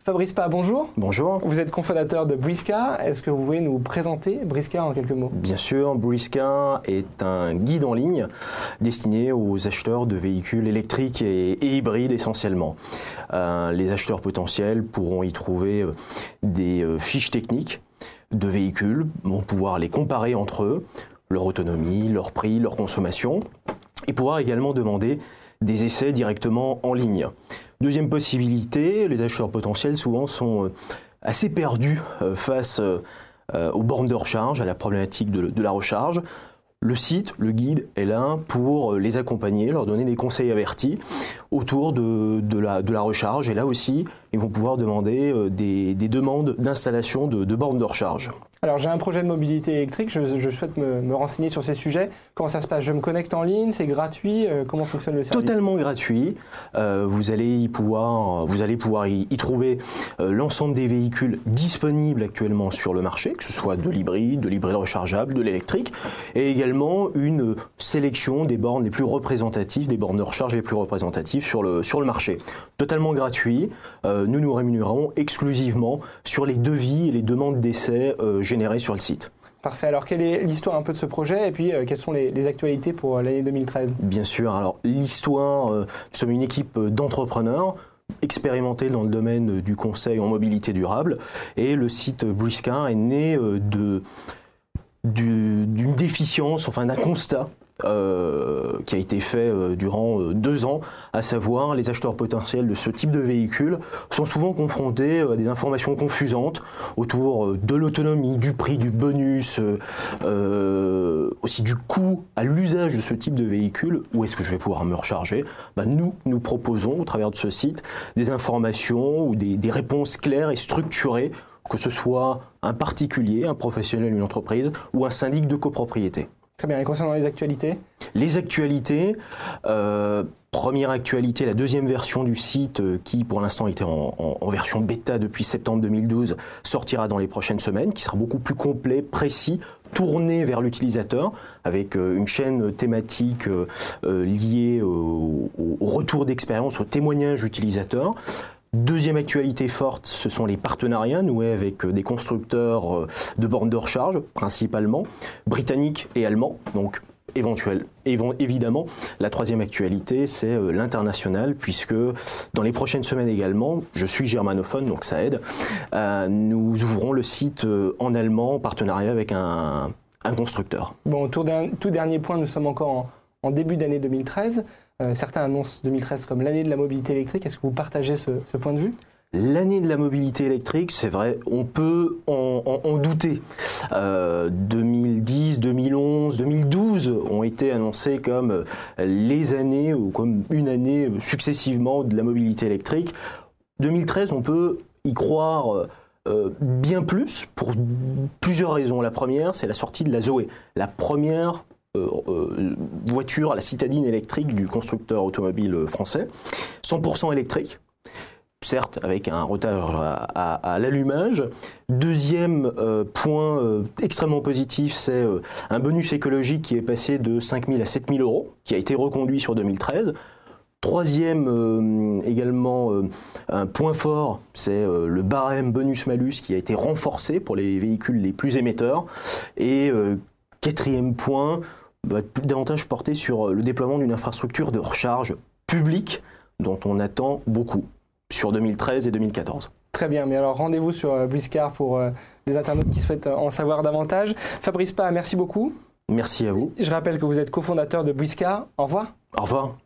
Fabrice Pas, bonjour. Bonjour. Vous êt cofondateur de Briska. Est-ce que vous pouvez nous présenter Briska en quelques mots? Bien sûr, Briska est un guide en ligne destiné aux acheteurs de véhicules électriques et hybrides essentiellement. Les acheteurs potentiels pourront y trouver des fiches techniques de véhicules, vont pouvoir les comparer entre eux, leur autonomie, leur prix, leur consommation, et pouvoir également demander des essais directement en ligne. Deuxième possibilité, les acheteurs potentiels souvent sont assez perdus face aux bornes de recharge, à la problématique de la recharge. Le site, le guide est là pour les accompagner, leur donner des conseils avertis autour de la recharge. Et là aussi, ils vont pouvoir demander des demandes d'installation de bornes de recharge. Alors j'ai un projet de mobilité électrique, je souhaite me renseigner sur ces sujets. Comment ça se passe? Je me connecte en ligne, c'est gratuit? Comment fonctionne le service? Totalement gratuit. Vous allez pouvoir y trouver l'ensemble des véhicules disponibles actuellement sur le marché, que ce soit de l'hybride rechargeable, de l'électrique, et également une sélection des bornes les plus représentatives, des bornes de recharge les plus représentatives sur le marché. Totalement gratuit. Nous nous rémunérons exclusivement sur les devis et les demandes d'essais générés sur le site. Parfait. Alors, quelle est l'histoire un peu de ce projet et puis quelles sont les actualités pour l'année 2013? Bien sûr. Alors, l'histoire, nous sommes une équipe d'entrepreneurs expérimentés dans le domaine du conseil en mobilité durable et le site Briska est né d'une déficience, enfin d'un constat qui a été fait durant 2 ans, à savoir les acheteurs potentiels de ce type de véhicule sont souvent confrontés à des informations confusantes autour de l'autonomie, du prix, du bonus, aussi du coût à l'usage de ce type de véhicule. Où est-ce que je vais pouvoir me recharger? Nous proposons au travers de ce site des informations ou des réponses claires et structurées, que ce soit un particulier, un professionnel, une entreprise ou un syndic de copropriété. Très bien. Et concernant les actualités? Les actualités, première actualité, la deuxième version du site qui pour l'instant était en version bêta depuis septembre 2012 sortira dans les prochaines semaines, qui sera beaucoup plus complet, précis, tourné vers l'utilisateur avec une chaîne thématique liée au retour d'expérience, au témoignage utilisateurs. Deuxième actualité forte, ce sont les partenariats noués avec des constructeurs de bornes de recharge, principalement britanniques et allemands, donc évidemment. La troisième actualité, c'est l'international, puisque dans les prochaines semaines également, je suis germanophone, donc ça aide, nous ouvrons le site en allemand en partenariat avec un constructeur. Bon, tout dernier point, nous sommes encore en début d'année 2013. Certains annoncent 2013 comme l'année de la mobilité électrique. Est-ce que vous partagez ce point de vue? L'année de la mobilité électrique, c'est vrai, on peut en douter. 2010, 2011, 2012 ont été annoncés comme les années ou comme une année successivement de la mobilité électrique. 2013, on peut y croire bien plus pour plusieurs raisons. La première, c'est la sortie de la Zoé, la première voiture à la citadine électrique du constructeur automobile français, 100% électrique, certes avec un retard à l'allumage. Deuxième point extrêmement positif, c'est un bonus écologique qui est passé de 5 000 à 7 000 euros, qui a été reconduit sur 2013. Troisième également un point fort, c'est le barème bonus-malus qui a été renforcé pour les véhicules les plus émetteurs. Et quatrième point, va davantage porter sur le déploiement d'une infrastructure de recharge publique dont on attend beaucoup sur 2013 et 2014. Très bien, mais alors rendez-vous sur Briska pour les internautes qui souhaitent en savoir davantage. Fabrice Pas, merci beaucoup. Merci à vous. Je rappelle que vous êtes cofondateur de Briska. Au revoir. Au revoir.